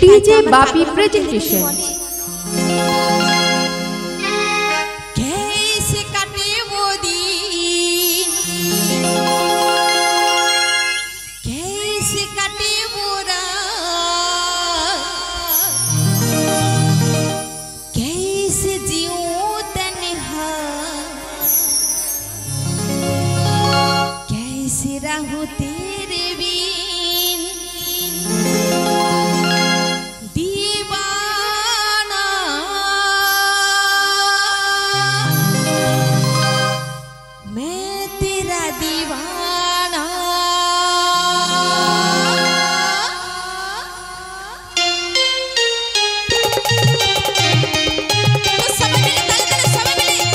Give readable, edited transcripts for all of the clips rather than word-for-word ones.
DJ Bapi presentation. कैसे काटे वो दिन, कैसे काटे वो रात, कैसे जीऊं तन्हा, कैसे रहूं तेरे बिन दीवाना। मैं तेरा दीवाना। तो समय मिले ताली ताली समय मिले।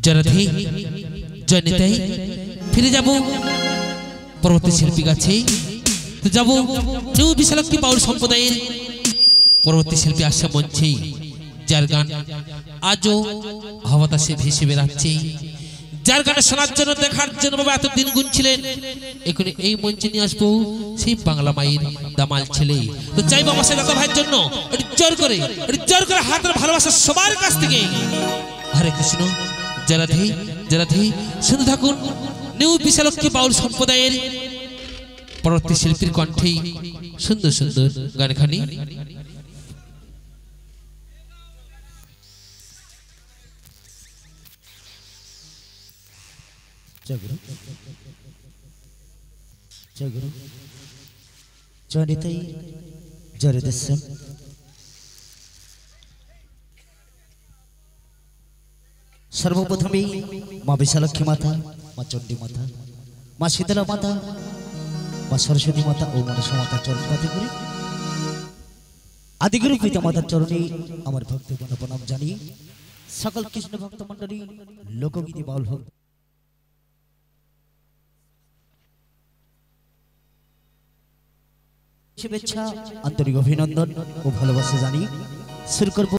জয়রাধে জয় নিতাই। ফিরে যাব পরবর্তী শিল্পী কাছে। তো যাব নিউ বিশালক্ষী বাউল সম্প্রদায়ের পরবর্তী শিল্পী আসা মঞ্চে, যার গান আজও হাওয়াতাসে ভেসে বেড়াচ্ছে, যার গানে শোনার জন্য দেখার জন্য বাবা এত দিন গুনছিলেন। এখন এই মঞ্চে নিয়ে আসবো সেই বাংলা মায়ের দামাল ছেলে। তো চাইবো আমার সেই দাদা ভাইয়ের জন্য একটু জোর করে হাতের ভালোবাসা সবার কাছ থেকে। হরে কৃষ্ণ। জয়রাধে জয়রাধে। শুনতে থাকুন নিউ বিশালক্ষী বাউল সম্প্রদায়ের পরবর্তী শিল্পীর কণ্ঠে সুন্দর সুন্দর গানখানি। जय गुरु जय गुरु जय निताई जय हृदय। सर्वप्रथमे माँ विशालक्षी माता, माँ चंडी माता, माँ शीतला माता, माँ सरस्वती माता और मनसा माता चरण पाती करी आदिगुरु पिता मातार चरणे आमार भक्तगण प्रणाम जानिए सकल कृष्ण भक्त मंडली लोकगीति बाउल भक्त शुभेच्छा आंतरिक अभिनंदन और भालोबासा जानिए शुरू करब।